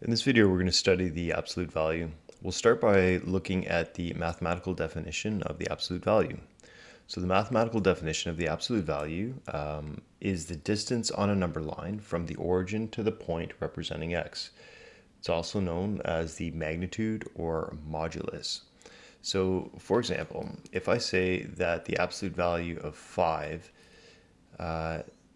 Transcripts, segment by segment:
In this video, we're going to study the absolute value. We'll start by looking at the mathematical definition of the absolute value. So the mathematical definition of the absolute value is the distance on a number line from the origin to the point representing x. It's also known as the magnitude or modulus. So for example, if I say that the absolute value of 5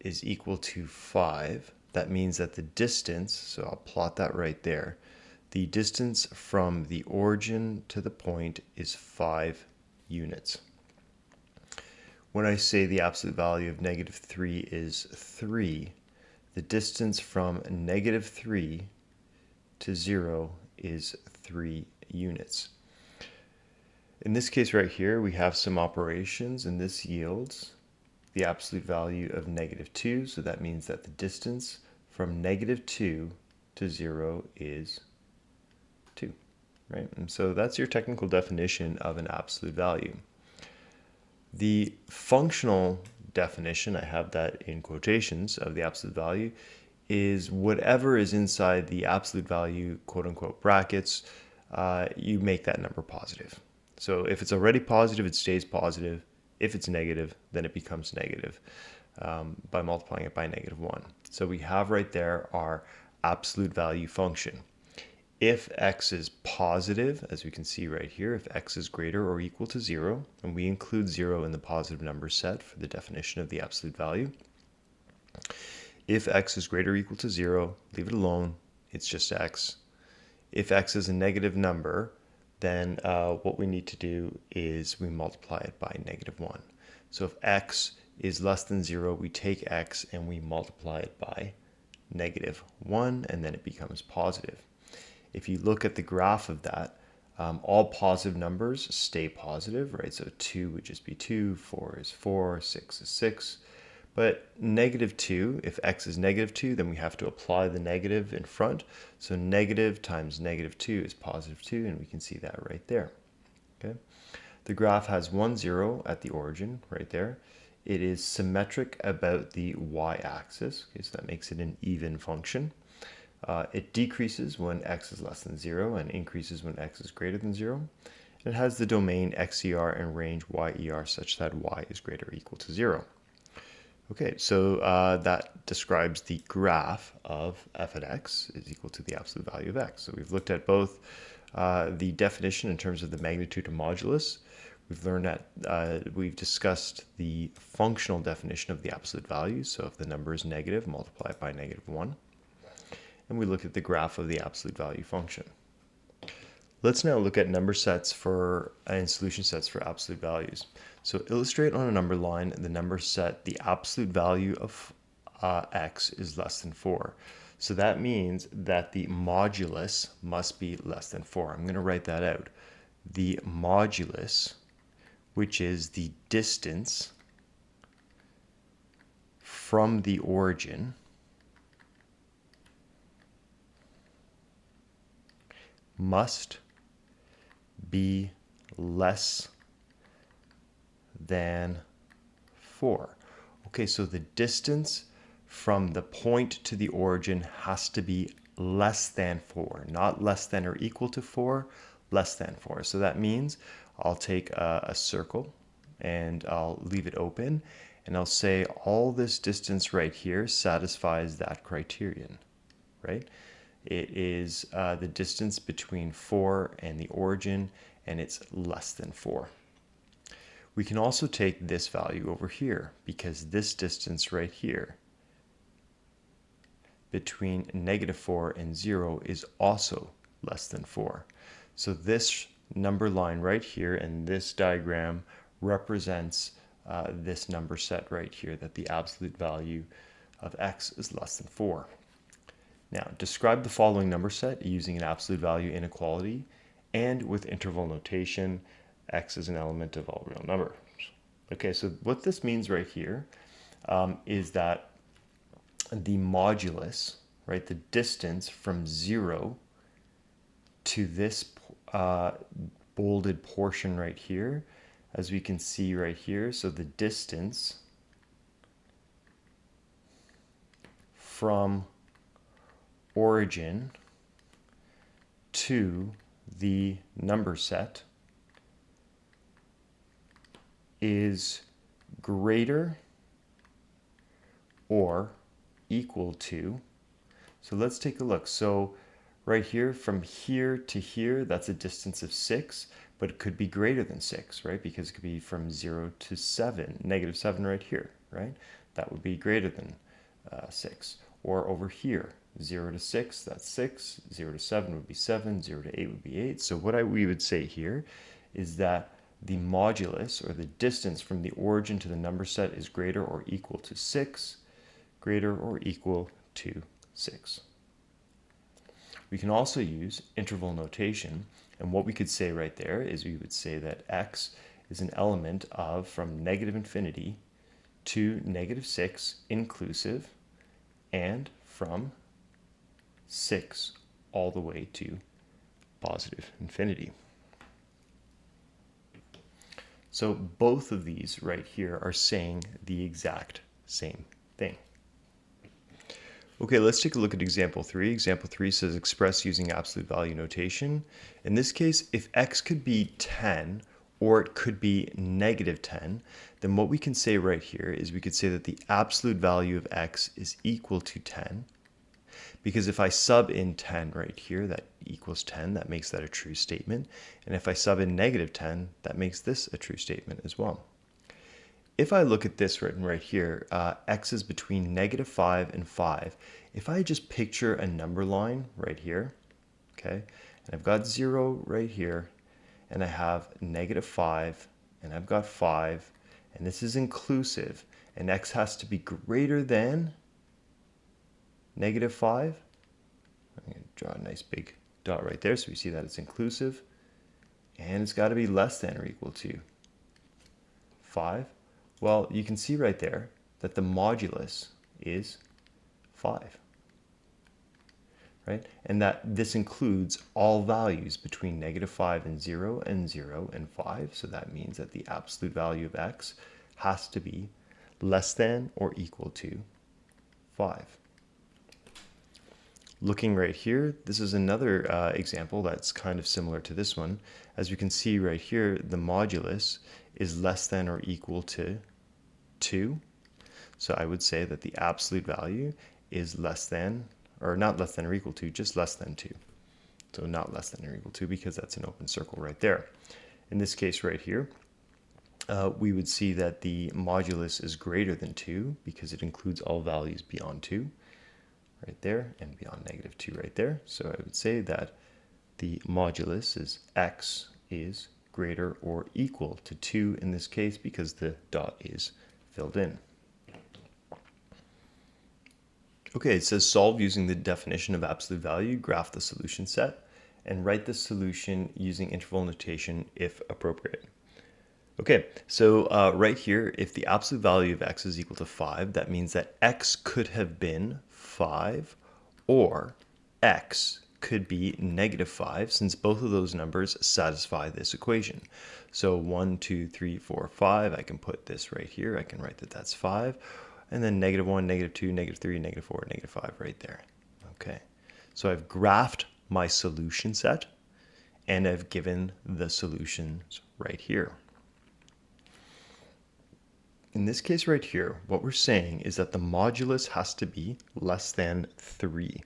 is equal to 5, that means that the distance, so I'll plot that right there, the distance from the origin to the point is 5 units. When I say the absolute value of negative 3 is 3, the distance from negative 3 to 0 is 3 units. In this case right here, we have some operations, and this yields the absolute value of negative 2. So that means that the distance from negative 2 to 0 is 2, right? And so that's your technical definition of an absolute value. The functional definition, I have that in quotations, of the absolute value is whatever is inside the absolute value, quote unquote, brackets, you make that number positive. So if it's already positive, it stays positive. If it's negative, then it becomes negative by multiplying it by -1. So we have right there our absolute value function. If x is positive, as we can see right here, if x is greater or equal to 0, and we include 0 in the positive number set for the definition of the absolute value. If x is greater or equal to 0, leave it alone, it's just x. If x is a negative number, then what we need to do is we multiply it by -1. So if x is less than 0, we take x and we multiply it by -1, and then it becomes positive. If you look at the graph of that, all positive numbers stay positive, right? So 2 would just be 2, 4 is 4, 6 is 6. But -2, if x is -2, then we have to apply the negative in front. So negative times -2 is +2, and we can see that right there. Okay. The graph has 1, 0 at the origin, right there. It is symmetric about the y-axis, okay, so that makes it an even function. It decreases when x is less than 0 and increases when x is greater than 0. It has the domain xer and range yer such that y is greater or equal to 0. Okay, so that describes the graph of f at x is equal to the absolute value of x. So we've looked at both the definition in terms of the magnitude and modulus. We've learned that we've discussed the functional definition of the absolute value. So if the number is negative, multiply it by -1. And we looked at the graph of the absolute value function. Let's now look at number sets and solution sets for absolute values. So illustrate on a number line the number set, the absolute value of x is less than 4. So that means that the modulus must be less than 4. I'm going to write that out. The modulus, which is the distance from the origin must be less than 4. Okay, so the distance from the point to the origin has to be less than 4, not less than or equal to 4, less than 4. So that means I'll take a circle and I'll leave it open, and I'll say all this distance right here satisfies that criterion, right? It is the distance between 4 and the origin, and it's less than 4. We can also take this value over here, because this distance right here between -4 and 0 is also less than 4. So this number line right here and this diagram represents this number set right here, that the absolute value of x is less than 4. Now, describe the following number set using an absolute value inequality and with interval notation. X is an element of all real numbers. Okay, so what this means right here is that the modulus, right, the distance from 0 to this bolded portion right here, as we can see right here, so the distance from origin to the number set is greater or equal to, so let's take a look. So right here, from here to here, that's a distance of 6, but it could be greater than 6, right? Because it could be from 0 to 7, negative 7 right here, right? That would be greater than 6. Or over here, 0 to 6, that's 6, 0 to 7 would be 7, 0 to 8 would be 8. So what we would say here is that the modulus, or the distance from the origin to the number set, is greater or equal to 6, greater or equal to 6. We can also use interval notation, and what we could say right there is we would say that x is an element of from negative infinity to negative 6 inclusive, and from 6 all the way to positive infinity. So both of these right here are saying the exact same thing. Okay, let's take a look at example 3. Example 3 says express using absolute value notation. In this case, if x could be 10 or it could be negative 10, then what we can say right here is we could say that the absolute value of x is equal to 10. Because if I sub in 10 right here, that equals 10, that makes that a true statement. And if I sub in negative 10, that makes this a true statement as well. If I look at this written right here, x is between negative 5 and 5. If I just picture a number line right here, okay, and I've got 0 right here, and I have negative 5, and I've got 5, and this is inclusive, and x has to be greater than negative 5. I'm going to draw a nice big dot right there so we see that it's inclusive, and it's got to be less than or equal to 5. Well, you can see right there that the modulus is 5, right? And that this includes all values between negative 5 and 0 and 5. So that means that the absolute value of x has to be less than or equal to 5. Looking right here, this is another example that's kind of similar to this one. As we can see right here, the modulus is less than or equal to 2. So I would say that the absolute value is less than, or not less than or equal to, just less than 2. So not less than or equal to, because that's an open circle right there. In this case right here, we would see that the modulus is greater than 2 because it includes all values beyond 2 right there and beyond negative 2 right there. So I would say that the modulus is x is greater or equal to 2 in this case because the dot is filled in. Okay, it says solve using the definition of absolute value, graph the solution set, and write the solution using interval notation if appropriate. Okay, so right here, if the absolute value of x is equal to 5, that means that x could have been 5, or x could be negative 5, since both of those numbers satisfy this equation. So 1, 2, 3, 4, 5, I can put this right here. I can write that that's 5. And then negative 1, negative 2, negative 3, negative 4, negative 5 right there. Okay, so I've graphed my solution set, and I've given the solutions right here. In this case right here, what we're saying is that the modulus has to be less than 3.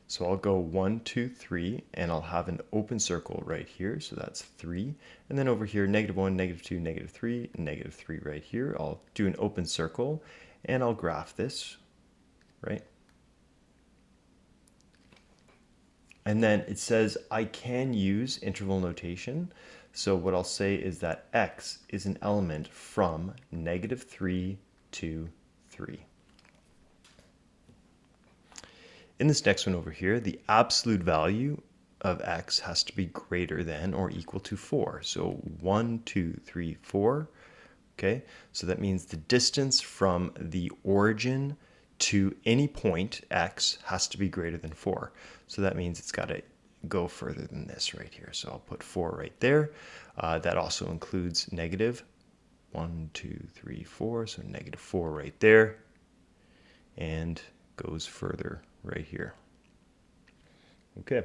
So I'll go 1, 2, 3, and I'll have an open circle right here. So that's 3. And then over here, negative 1, negative 2, negative 3, negative 3 right here. I'll do an open circle, and I'll graph this, right? And then it says I can use interval notation. So what I'll say is that x is an element from negative 3 to 3. In this next one over here, the absolute value of x has to be greater than or equal to 4. So 1, 2, 3, 4. Okay, so that means the distance from the origin to any point x has to be greater than 4. So that means it's got to go further than this right here. So I'll put 4 right there. That also includes negative 1, 2, 3, 4. So negative 4 right there. And goes further right here. Okay.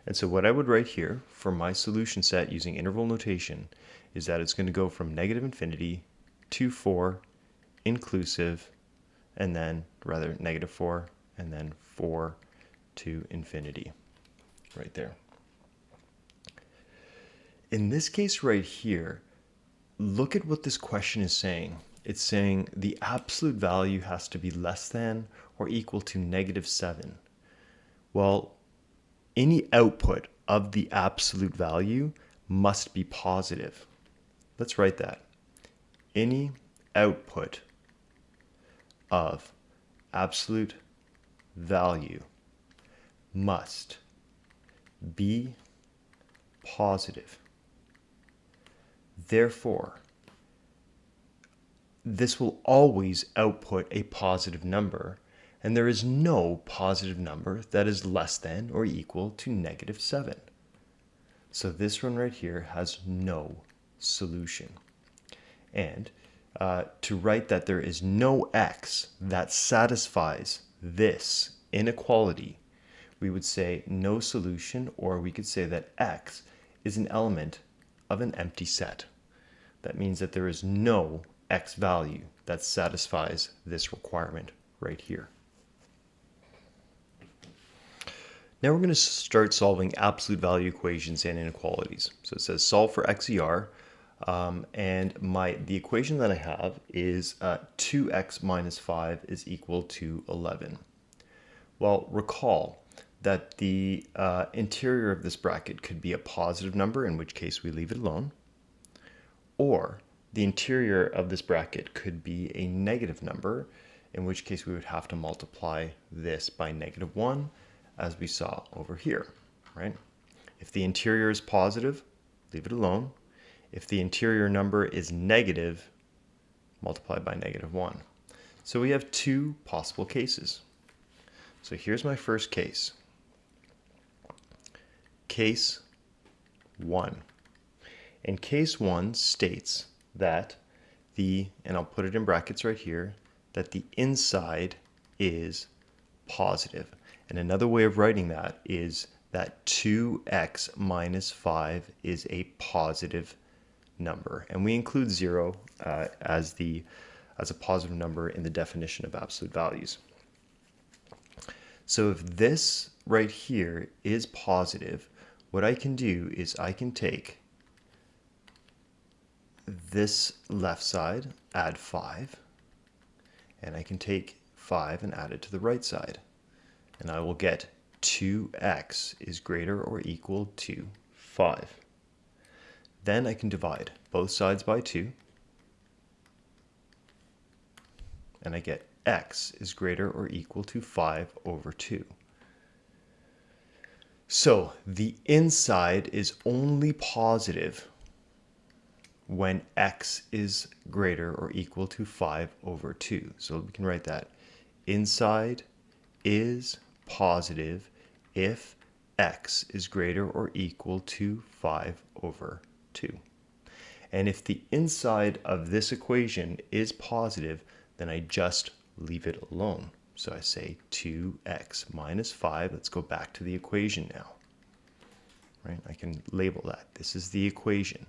And so what I would write here for my solution set using interval notation is that it's going to go from negative infinity to 4 inclusive, and then rather negative 4, and then 4 to infinity right there. In this case right here, look at what this question is saying. It's saying the absolute value has to be less than or equal to negative 7. Well, any output of the absolute value must be positive. Let's write that. Any output of absolute value must be positive. Therefore, this will always output a positive number, and there is no positive number that is less than or equal to negative 7. So this one right here has no solution. And to write that there is no x that satisfies this inequality, we would say no solution, or we could say that x is an element of an empty set. That means that there is no x value that satisfies this requirement right here. Now we're going to start solving absolute value equations and inequalities. So it says solve for XER, and the equation that I have is 2x minus 5 is equal to 11. Well, recall that the interior of this bracket could be a positive number, in which case we leave it alone, or the interior of this bracket could be a negative number, in which case we would have to multiply this by negative 1, as we saw over here, right? If the interior is positive, leave it alone. If the interior number is negative, multiply by negative 1. So we have two possible cases. So here's my first case. Case 1. And case 1 states that and I'll put it in brackets right here, that the inside is positive. And another way of writing that is that 2x minus 5 is a positive number. And we include 0 as a positive number in the definition of absolute values. So if this right here is positive, what I can do is I can take this left side, add 5, and I can take 5 and add it to the right side. And I will get 2x is greater or equal to 5. Then I can divide both sides by 2, and I get x is greater or equal to 5 over 2. So the inside is only positive when x is greater or equal to 5 over 2. So we can write that. Inside is positive if x is greater or equal to 5 over 2. And if the inside of this equation is positive, then I just leave it alone. So I say 2x minus 5. Let's go back to the equation now. Right? I can label that. This is the equation.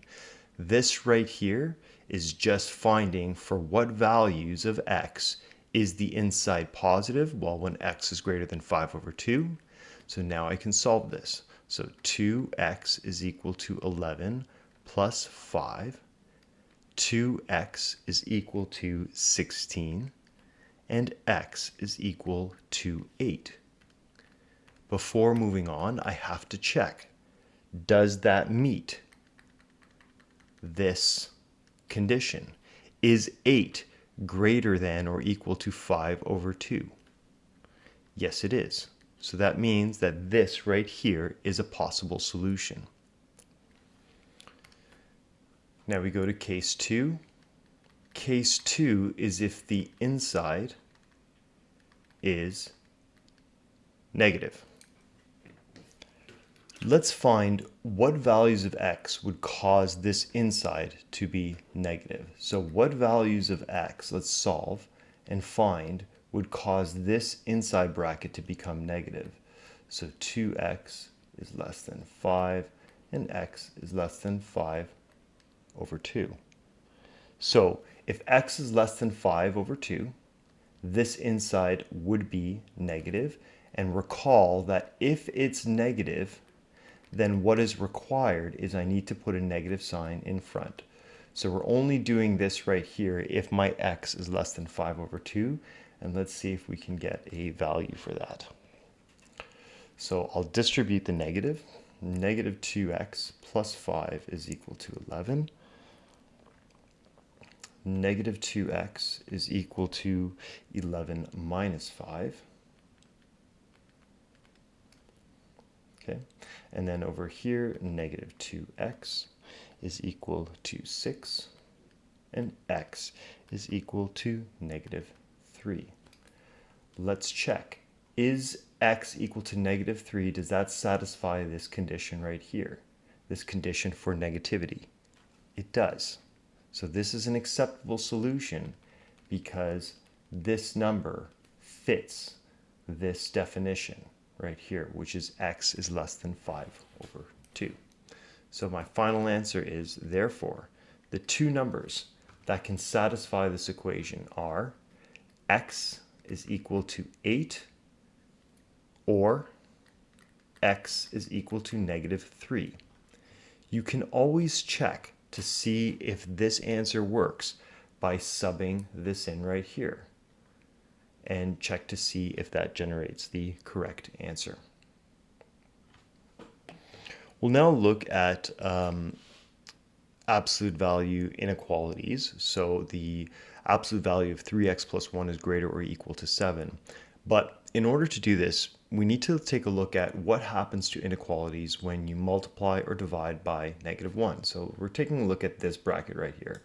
This right here is just finding for what values of x is the inside positive, well, when x is greater than 5 over 2. So now I can solve this. So 2x is equal to 11 plus 5. 2x is equal to 16. And x is equal to 8. Before moving on, I have to check. Does that meet this condition? Is 8 greater than or equal to 5 over 2? Yes, it is. So that means that this right here is a possible solution. Now we go to case 2. Case 2 is if the inside is negative. Let's find what values of x would cause this inside to be negative. So what values of x, let's solve and find, would cause this inside bracket to become negative. So 2x is less than 5, and x is less than 5 over 2. So if x is less than 5 over 2, this inside would be negative. And recall that if it's negative, then what is required is I need to put a negative sign in front. So we're only doing this right here if my x is less than 5 over 2. And let's see if we can get a value for that. So I'll distribute the negative. Negative 2x plus 5 is equal to 11. Negative 2x is equal to 11 minus 5. Okay, and then over here, negative 2x is equal to 6, and x is equal to negative 3. Let's check. Is x equal to negative 3? Does that satisfy this condition right here? This condition for negativity? It does. So this is an acceptable solution because this number fits this definition right here, which is x is less than 5 over 2. So my final answer is, therefore, the two numbers that can satisfy this equation are x is equal to 8 or x is equal to negative 3. You can always check to see if this answer works by subbing this in right here and check to see if that generates the correct answer. We'll now look at absolute value inequalities. So the absolute value of 3x plus 1 is greater or equal to 7. But in order to do this, we need to take a look at what happens to inequalities when you multiply or divide by negative 1. So we're taking a look at this bracket right here.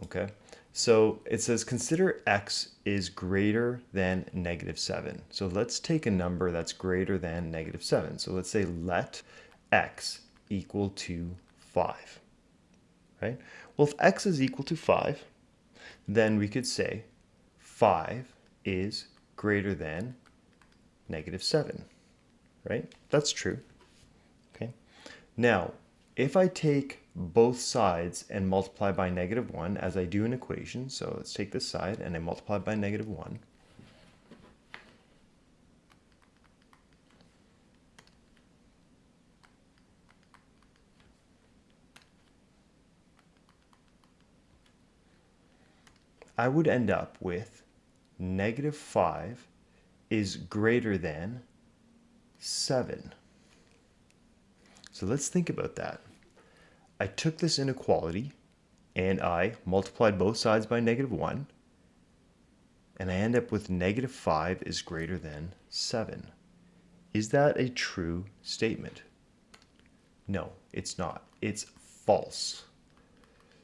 Okay, so it says consider x is greater than negative 7. So let's take a number that's greater than negative 7. So let's say let x equal to 5. Right? Well, if x is equal to 5, then we could say 5 is greater than negative 7. Right? That's true. Okay. Now, if I take both sides and multiply by negative 1, as I do in equations, so let's take this side and I multiply by negative 1. I would end up with negative 5 is greater than 7. So let's think about that. I took this inequality and I multiplied both sides by negative 1, and I end up with negative 5 is greater than 7. Is that a true statement? No, it's not. It's false.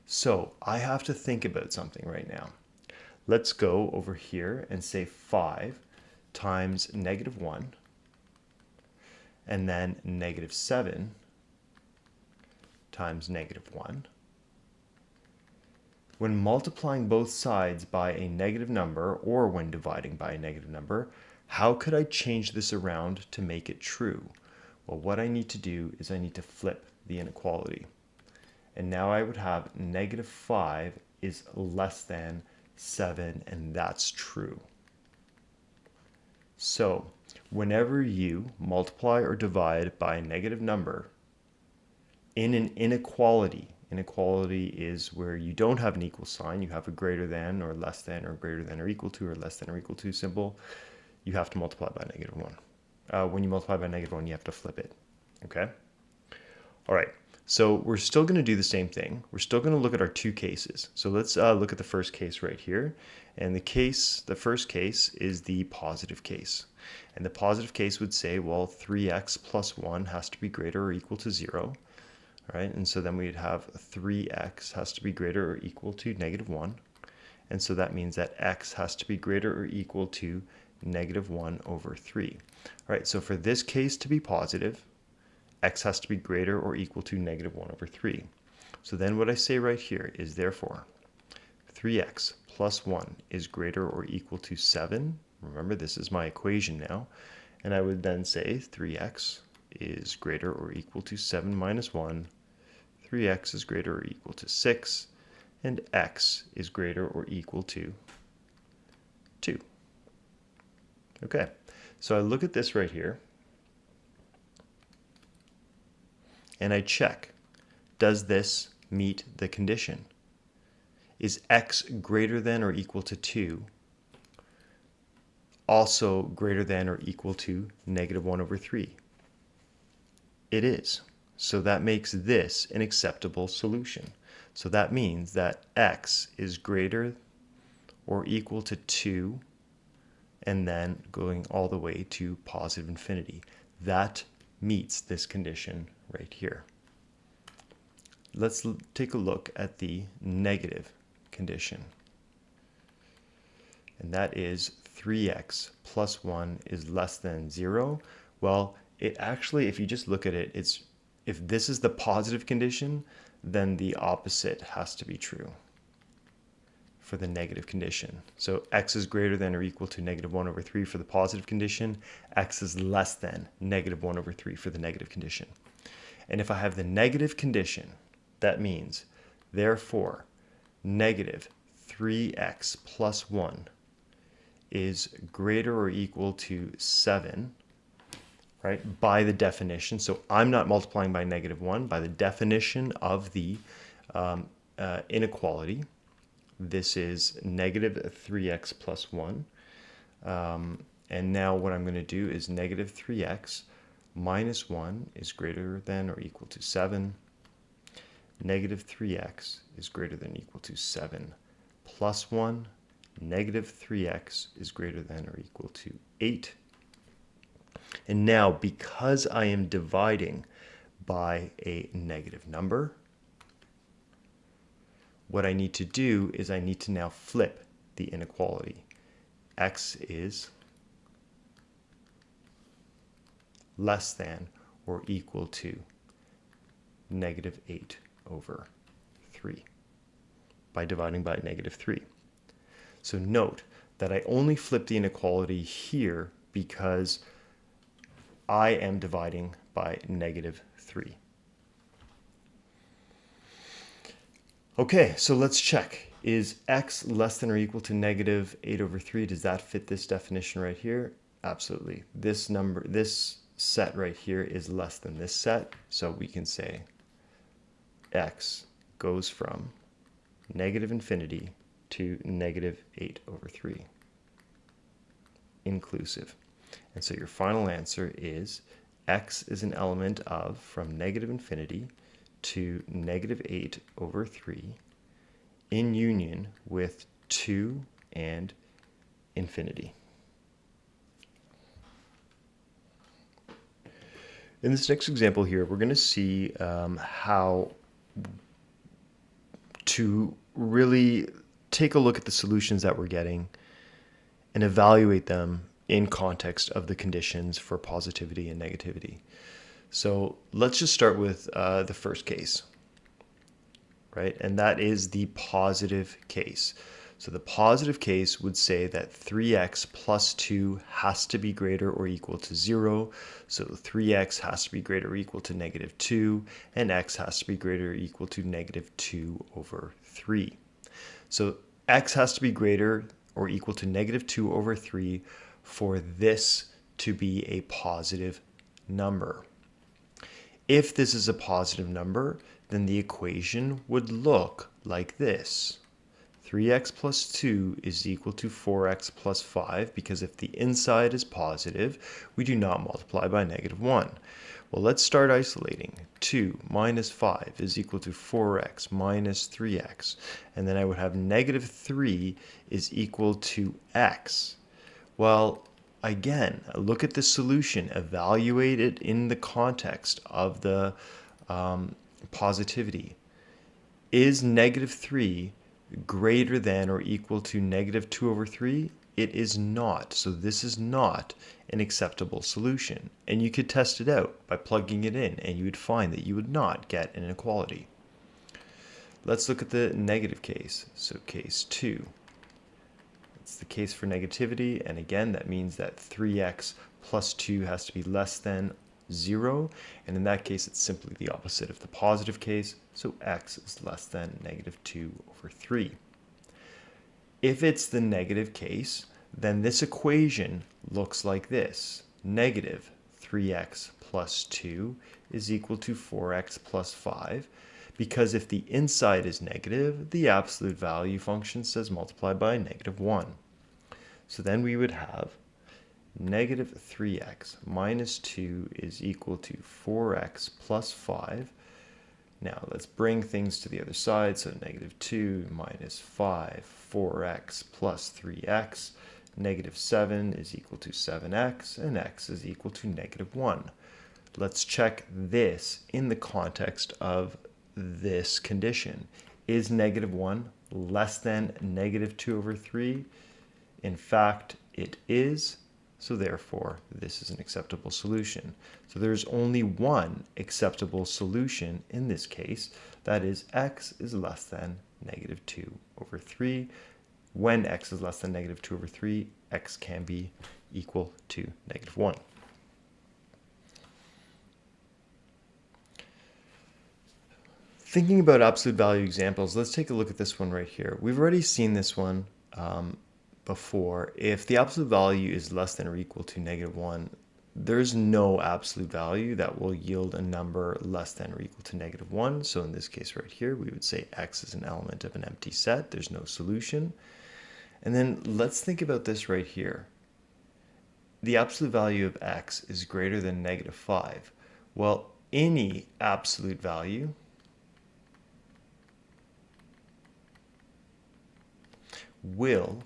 So I have to think about something right now. Let's go over here and say 5 times negative 1, and then negative 7 times negative 1. When multiplying both sides by a negative number, or when dividing by a negative number, how could I change this around to make it true? Well, what I need to do is I need to flip the inequality. And now I would have negative 5 is less than 7, and that's true. So whenever you multiply or divide by a negative number in an inequality, inequality is where you don't have an equal sign, you have a greater than or less than or greater than or equal to or less than or equal to symbol, you have to multiply by negative 1. When you multiply by negative 1, you have to flip it. Okay? All right. So we're still going to do the same thing. We're still going to look at our two cases. So let's look at the first case right here. And the first case is the positive case. And the positive case would say, well, 3x plus 1 has to be greater or equal to 0. All right, and so then we'd have 3x has to be greater or equal to negative 1. And so that means that x has to be greater or equal to negative 1 over 3. All right, so for this case to be positive, x has to be greater or equal to negative 1 over 3. So then what I say right here is, therefore, 3x plus 1 is greater or equal to 7. Remember, this is my equation now. And I would then say 3x is greater or equal to 7 minus 1, 3x is greater or equal to 6, and x is greater or equal to 2. Okay, so I look at this right here, and I check, does this meet the condition? Is x greater than or equal to 2 also greater than or equal to negative 1 over 3? It is. So that makes this an acceptable solution. So that means that x is greater or equal to 2 and then going all the way to positive infinity. That meets this condition right here. Let's take a look at the negative condition. And that is 3x plus 1 is less than 0. Well, it actually, if you just look at it, if this is the positive condition, then the opposite has to be true for the negative condition. So x is greater than or equal to negative 1 over 3 for the positive condition. X is less than negative 1 over 3 for the negative condition. And if I have the negative condition, that means, therefore, negative 3x plus 1 is greater or equal to 7, right, by the definition. So I'm not multiplying by negative 1. By the definition of the inequality, this is negative 3x plus 1. And now what I'm going to do is negative 3x minus 1 is greater than or equal to 7. Negative 3x is greater than or equal to 7 plus 1. Negative 3x is greater than or equal to 8. And now, because I am dividing by a negative number, what I need to do is I need to now flip the inequality. X is less than or equal to negative 8 over 3 by dividing by negative 3. So note that I only flip the inequality here because I am dividing by negative 3. Okay, so let's check. Is x less than or equal to negative 8 over 3? Does that fit this definition right here? Absolutely. This set right here is less than this set, so we can say x goes from negative infinity to negative 8 over 3, inclusive. And so your final answer is x is an element of from negative infinity to negative 8 over 3 in union with 2 and infinity. In this next example here, we're going to see how to really take a look at the solutions that we're getting and evaluate them in context of the conditions for positivity and negativity. So let's just start with the first case, right? And that is the positive case. So the positive case would say that 3x plus 2 has to be greater or equal to 0. So 3x has to be greater or equal to negative 2, and x has to be greater or equal to negative 2 over 3. So x has to be greater or equal to negative 2 over 3 for this to be a positive number. If this is a positive number, then the equation would look like this. 3x plus 2 is equal to 4x plus 5, because if the inside is positive, we do not multiply by negative 1. Well, let's start isolating. 2 minus 5 is equal to 4x minus 3x. And then I would have negative 3 is equal to x. Well, again, look at the solution. Evaluate it in the context of the positivity. Is negative 3 greater than or equal to negative 2 over 3? It is not. So this is not an acceptable solution. And you could test it out by plugging it in, and you would find that you would not get an inequality. Let's look at the negative case. So case 2. It's the case for negativity, and again, that means that 3x plus 2 has to be less than 0. And in that case, it's simply the opposite of the positive case. So x is less than negative 2 over 3. If it's the negative case, then this equation looks like this. Negative 3x plus 2 is equal to 4x plus 5. Because if the inside is negative, the absolute value function says multiply by negative 1. So then we would have negative 3x minus 2 is equal to 4x plus 5. Now let's bring things to the other side. So negative 2 minus 5, 4x plus 3x. Negative 7 is equal to 7x, and x is equal to negative 1. Let's check this in the context of this condition. Is negative 1 less than negative 2 over 3? In fact, it is. So therefore, this is an acceptable solution. So there's only one acceptable solution in this case. That is, x is less than negative 2 over 3. When x is less than negative 2 over 3, x can be equal to negative 1. Thinking about absolute value examples, let's take a look at this one right here. We've already seen this one before. If the absolute value is less than or equal to negative 1, there's no absolute value that will yield a number less than or equal to negative 1. So in this case right here, we would say x is an element of an empty set. There's no solution. And then let's think about this right here. The absolute value of x is greater than negative 5. Well, any absolute value will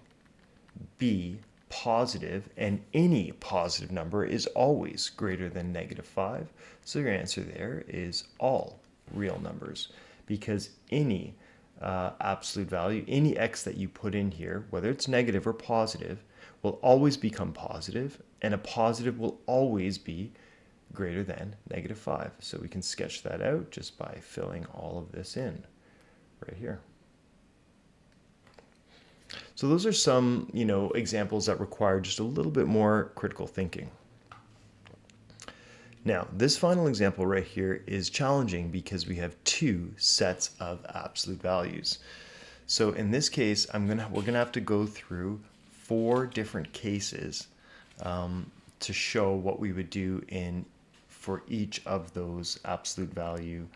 be positive, and any positive number is always greater than negative 5. So your answer there is all real numbers, because any absolute value, any x that you put in here, whether it's negative or positive, will always become positive, and a positive will always be greater than negative 5. So we can sketch that out just by filling all of this in right here. So those are some, examples that require just a little bit more critical thinking. Now, this final example right here is challenging because we have two sets of absolute values. So in this case, we're gonna have to go through 4 different cases to show what we would do for each of those absolute value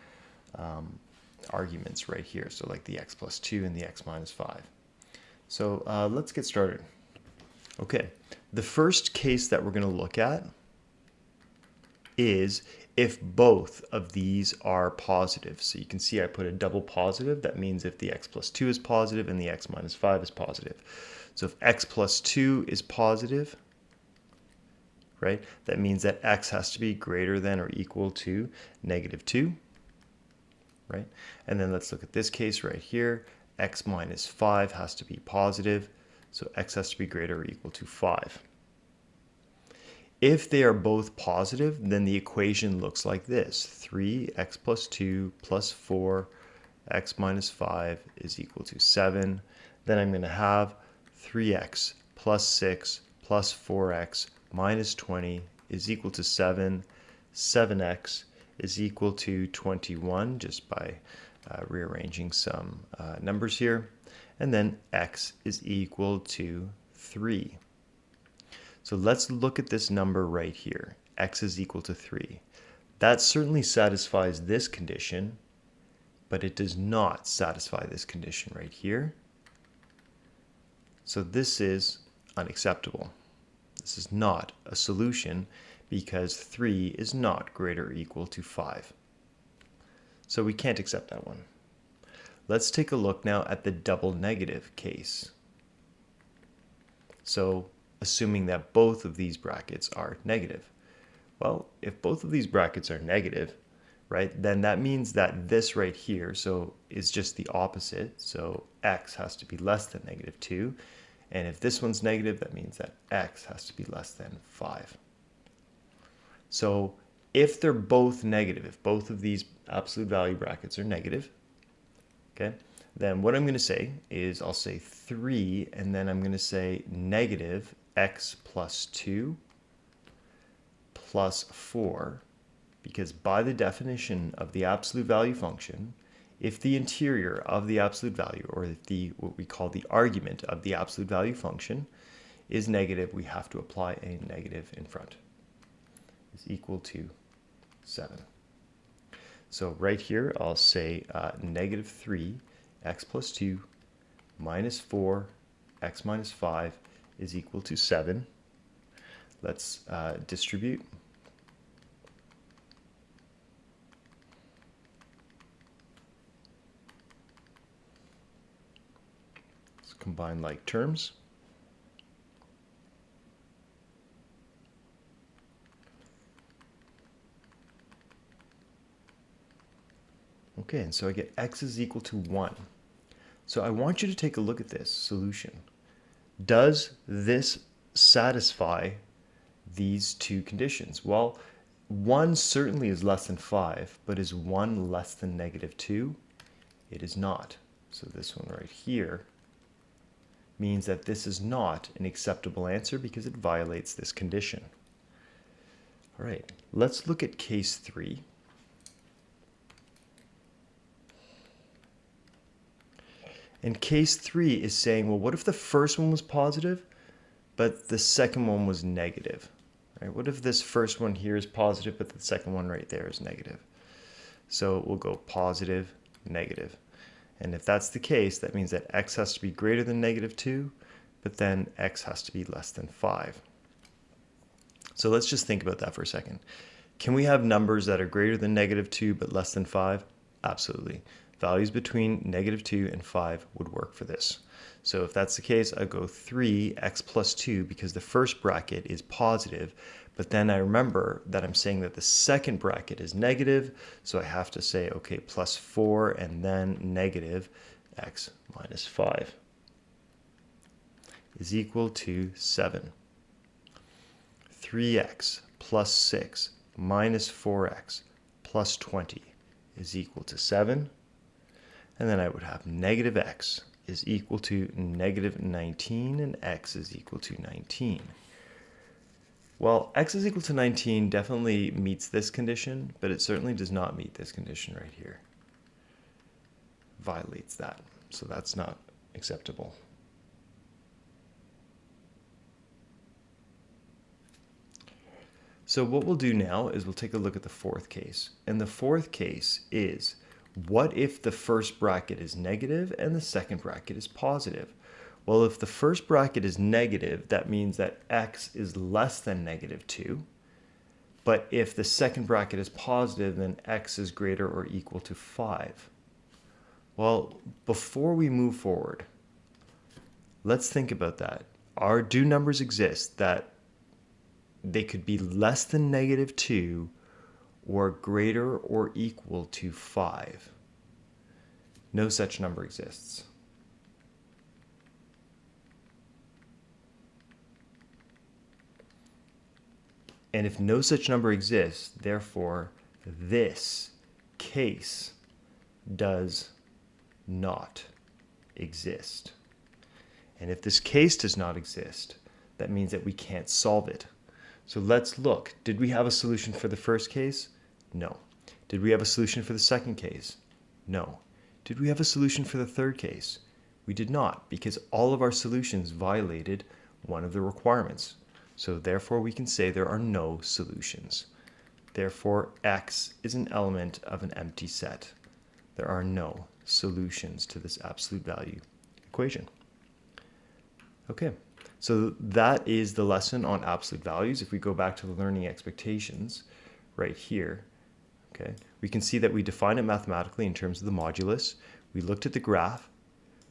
arguments right here. So like the x plus 2 and the x minus 5. So let's get started. Okay, the first case that we're going to look at is if both of these are positive. So you can see I put a double positive. That means if the x plus 2 is positive and the x minus 5 is positive. So if x plus 2 is positive, right, that means that x has to be greater than or equal to negative 2, right? And then let's look at this case right here. X minus 5 has to be positive, so x has to be greater or equal to 5. If they are both positive, then the equation looks like this. 3x plus 2 plus 4, x minus 5 is equal to 7. Then I'm going to have 3x plus 6 plus 4x minus 20 is equal to 7. 7x is equal to 21, just by rearranging some numbers here, and then x is equal to 3. So let's look at this number right here. X is equal to 3. That certainly satisfies this condition, but it does not satisfy this condition right here. So this is unacceptable. This is not a solution because 3 is not greater or equal to 5. So we can't accept that one. Let's take a look now at the double negative case. So assuming that both of these brackets are negative. Well, if both of these brackets are negative, right, then that means that this right here is just the opposite. So x has to be less than negative 2. And if this one's negative, that means that x has to be less than 5. So if they're both negative, if both of these absolute value brackets are negative, okay, then what I'm going to say is I'll say 3, and then I'm going to say negative x plus 2 plus 4 because by the definition of the absolute value function, if the interior of the absolute value, or if what we call the argument of the absolute value function is negative, we have to apply a negative in front. Is equal to 7. So right here, I'll say negative 3 x plus 2 minus 4 x minus 5 is equal to 7. Let's distribute. Let's combine like terms. Okay, and so I get x is equal to 1. So I want you to take a look at this solution. Does this satisfy these two conditions? Well, 1 certainly is less than 5, but is 1 less than negative 2? It is not. So this one right here means that this is not an acceptable answer because it violates this condition. All right, let's look at case 3. And case 3 is saying, well, what if the first one was positive, but the second one was negative? Right? What if this first one here is positive, but the second one right there is negative? So we'll go positive, negative. And if that's the case, that means that x has to be greater than negative 2, but then x has to be less than 5. So let's just think about that for a second. Can we have numbers that are greater than negative 2 but less than 5? Absolutely. Values between negative 2 and 5 would work for this. So if that's the case, I go 3x plus 2 because the first bracket is positive, but then I remember that I'm saying that the second bracket is negative, so I have to say, okay, plus 4 and then negative x minus 5 is equal to 7. 3x plus 6 minus 4x plus 20 is equal to 7. And then I would have negative x is equal to negative 19, and x is equal to 19. Well, x is equal to 19 definitely meets this condition, but it certainly does not meet this condition right here. Violates that, so that's not acceptable. So what we'll do now is we'll take a look at the fourth case. And the fourth case is, what if the first bracket is negative and the second bracket is positive? Well, if the first bracket is negative, that means that x is less than negative 2. But if the second bracket is positive, then x is greater or equal to 5. Well, before we move forward, let's think about that. Do numbers exist that they could be less than negative 2 or greater or equal to 5? No such number exists. And if no such number exists, therefore, this case does not exist. And if this case does not exist, that means that we can't solve it. So let's look. Did we have a solution for the first case? No. Did we have a solution for the second case? No. Did we have a solution for the third case? We did not, because all of our solutions violated one of the requirements. So therefore we can say there are no solutions. Therefore x is an element of an empty set. There are no solutions to this absolute value equation. Okay, so that is the lesson on absolute values. If we go back to the learning expectations right here, okay, we can see that we define it mathematically in terms of the modulus. We looked at the graph,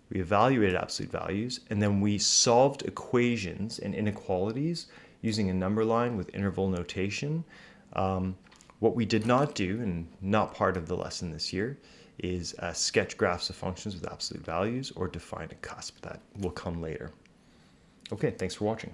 we evaluated absolute values, and then we solved equations and inequalities using a number line with interval notation. What we did not do, and not part of the lesson this year, is sketch graphs of functions with absolute values or define a cusp. That will come later. Okay, thanks for watching.